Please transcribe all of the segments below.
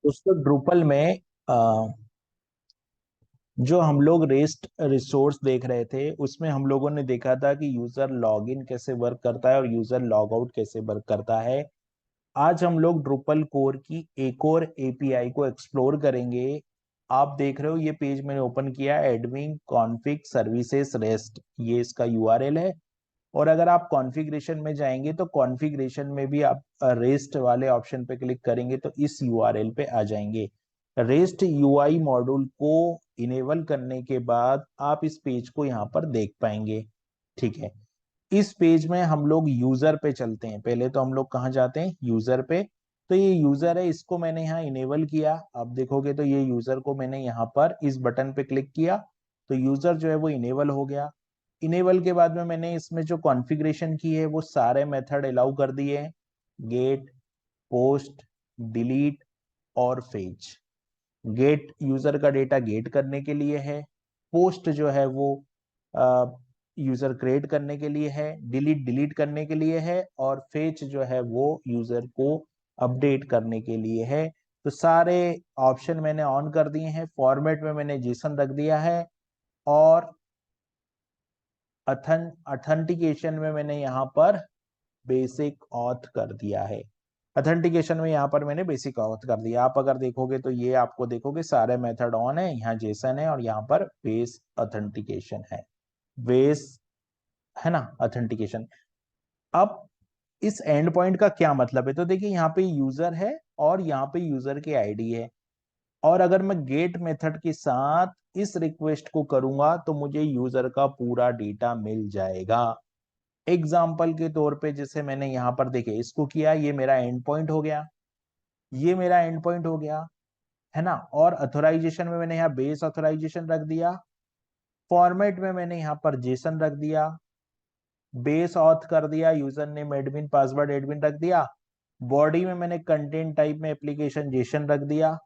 दोस्तों ड्रूपल में जो हम लोग रेस्ट रिसोर्स देख रहे थे उसमें हम लोगों ने देखा था कि यूजर लॉगिन कैसे वर्क करता है और यूजर लॉग आउट कैसे वर्क करता है। आज हम लोग ड्रूपल कोर की एक और एपीआई को एक्सप्लोर करेंगे। आप देख रहे हो ये पेज मैंने ओपन किया, एडमिन कॉन्फ़िग सर्विसेज रेस्ट, ये इसका यूआरएल है। और अगर आप कॉन्फ़िगरेशन में जाएंगे तो कॉन्फ़िगरेशन में भी आप रेस्ट वाले ऑप्शन पे क्लिक करेंगे तो इस यूआरएल पे आ जाएंगे। रेस्ट यूआई मॉड्यूल को इनेबल करने के बाद आप इस पेज को यहाँ पर देख पाएंगे। ठीक है, इस पेज में हम लोग यूजर पे चलते हैं। पहले तो हम लोग कहाँ जाते हैं, यूजर पे। तो ये यूजर है, इसको मैंने यहाँ इनेबल किया। आप देखोगे तो ये यूजर को मैंने यहाँ पर इस बटन पे क्लिक किया तो यूजर जो है वो इनेबल हो गया। इनेबल के बाद में मैंने इसमें जो कॉन्फ़िगरेशन की है वो सारे मेथड अलाउ कर दिए हैं। गेट, पोस्ट, डिलीट और फेच। गेट यूजर का डेटा गेट करने के लिए है, पोस्ट जो है वो यूजर क्रिएट करने के लिए है, डिलीट डिलीट करने के लिए है, और फेच जो है वो यूजर को अपडेट करने के लिए है। तो सारे ऑप्शन मैंने ऑन कर दिए हैं। फॉर्मेट में मैंने जेसन रख दिया है, और अथेंटिकेशन में मैंने यहाँ पर बेसिक ऑथ कर दिया है। अथेंटिकेशन में यहाँ पर मैंने बेसिक ऑथ कर दिया। आप अगर देखोगे तो ये आपको देखोगे सारे मेथड ऑन है, यहाँ जेसन है और यहाँ पर बेस अथेंटिकेशन है। बेस है ना, अथेंटिकेशन। अब इस एंड पॉइंट का क्या मतलब है, तो देखिए यहाँ पे यूजर है और यहाँ पे यूजर की आईडी है। और अगर मैं गेट मेथड के साथ इस रिक्वेस्ट को करूंगा तो मुझे यूजर का पूरा डेटा मिल जाएगा। एग्जाम्पल के तौर पे जैसे मैंने यहाँ पर देखे इसको किया, ये मेरा एंड पॉइंट हो गया, ये मेरा एंड पॉइंट हो गया, है ना। और अथोराइजेशन में मैंने यहाँ बेस अथोराइजेशन रख दिया, फॉर्मेट में मैंने यहाँ पर जेसन रख दिया, बेस ऑथ कर दिया, user name admin password admin रख दिया, बॉडी में मैंने कंटेंट टाइप में एप्लीकेशन जेसन रख दिया,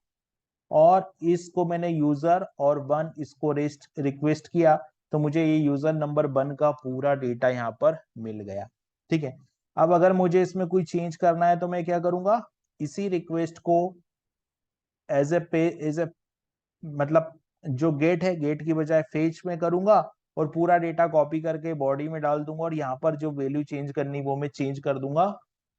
और इसको मैंने यूजर और वन इसको रेस्ट रिक्वेस्ट किया तो मुझे ये यूजर नंबर वन का पूरा डेटा यहाँ पर मिल गया। ठीक है, अब अगर मुझे इसमें कोई चेंज करना है तो मैं क्या करूंगा, इसी रिक्वेस्ट को एज ए मतलब जो गेट है गेट की बजाय फेच में करूंगा, और पूरा डेटा कॉपी करके बॉडी में डाल दूंगा और यहाँ पर जो वैल्यू चेंज करनी वो मैं चेंज कर दूंगा।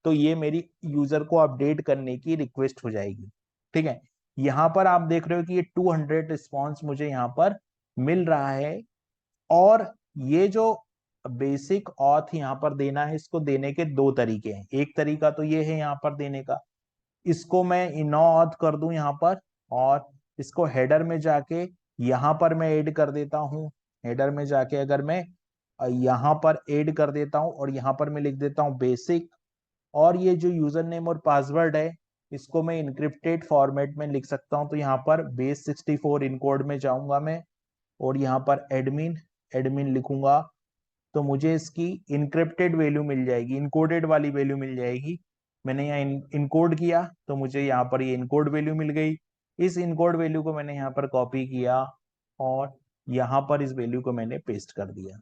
तो ये मेरी यूजर को अपडेट करने की रिक्वेस्ट हो जाएगी। ठीक है, यहाँ पर आप देख रहे हो कि ये 200 रिस्पॉन्स मुझे यहाँ पर मिल रहा है। और ये जो बेसिक ऑथ यहाँ पर देना है, इसको देने के दो तरीके हैं। एक तरीका तो ये है यहाँ पर देने का, इसको मैं इनो ऑथ कर दूं यहाँ पर, और इसको हेडर में जाके यहाँ पर मैं ऐड कर देता हूँ। हेडर में जाके अगर मैं यहाँ पर ऐड कर देता हूँ और यहाँ पर मैं लिख देता हूँ बेसिक, और ये जो यूजर नेम और पासवर्ड है इसको मैं इनक्रिप्टेड फॉर्मेट में लिख सकता हूँ। तो यहाँ पर बेस 64 इनकोड में जाऊंगा मैं, और यहाँ पर एडमिन एडमिन लिखूंगा तो मुझे इसकी इनक्रिप्टेड वैल्यू मिल जाएगी, इनकोडेड वाली वैल्यू मिल जाएगी। मैंने यहाँ इनकोड किया तो मुझे यहाँ पर ये इनकोड वैल्यू मिल गई। इस इनकोड वैल्यू को मैंने यहाँ पर कॉपी किया और यहाँ पर इस वैल्यू को मैंने पेस्ट कर दिया।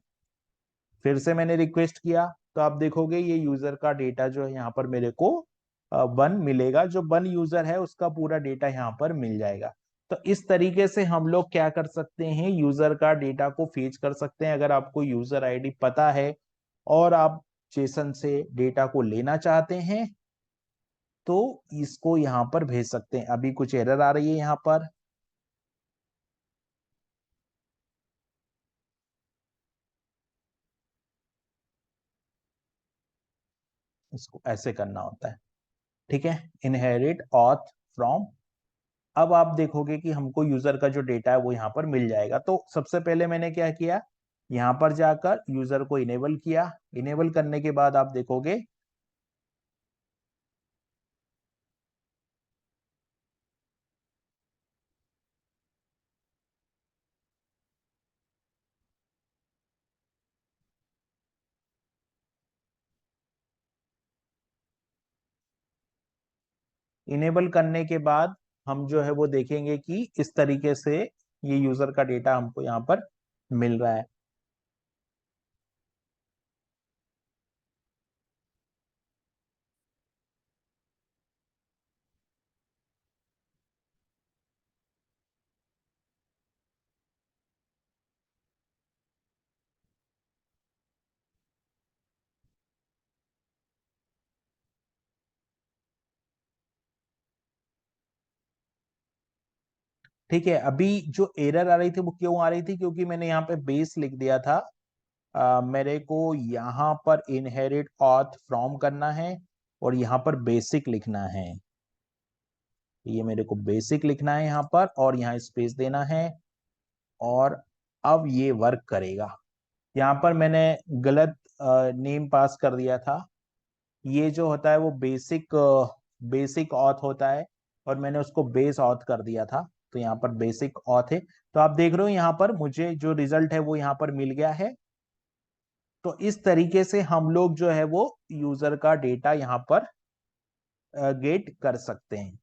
फिर से मैंने रिक्वेस्ट किया तो आप देखोगे ये यूजर का डेटा जो है यहाँ पर मेरे को वन मिलेगा, जो वन यूजर है उसका पूरा डेटा यहाँ पर मिल जाएगा। तो इस तरीके से हम लोग क्या कर सकते हैं, यूजर का डेटा को फीच कर सकते हैं। अगर आपको यूजर आईडी पता है और आप जेसन से डेटा को लेना चाहते हैं तो इसको यहाँ पर भेज सकते हैं। अभी कुछ एरर आ रही है यहाँ पर, इसको ऐसे करना होता है। ठीक है, इनहेरिट ऑथ फ्रॉम। अब आप देखोगे कि हमको यूजर का जो डेटा है वो यहाँ पर मिल जाएगा। तो सबसे पहले मैंने क्या किया, यहाँ पर जाकर यूजर को इनेबल किया। इनेबल करने के बाद आप देखोगे इनेबल करने के बाद हम जो है वो देखेंगे कि इस तरीके से ये यूजर का डेटा हमको यहाँ पर मिल रहा है। ठीक है, अभी जो एरर आ रही थी वो क्यों आ रही थी, क्योंकि मैंने यहाँ पे बेस लिख दिया था। मेरे को यहाँ पर इनहेरिट ऑथ फ्रॉम करना है और यहाँ पर बेसिक लिखना है। ये मेरे को बेसिक लिखना है यहाँ पर और यहाँ स्पेस देना है। और अब ये वर्क करेगा। यहाँ पर मैंने गलत नेम पास कर दिया था। ये जो होता है वो बेसिक बेसिक ऑथ होता है और मैंने उसको बेस ऑथ कर दिया था। तो यहाँ पर बेसिक ऑथ है। तो आप देख रहे हो यहाँ पर मुझे जो रिजल्ट है वो यहाँ पर मिल गया है। तो इस तरीके से हम लोग जो है वो यूजर का डेटा यहाँ पर गेट कर सकते हैं।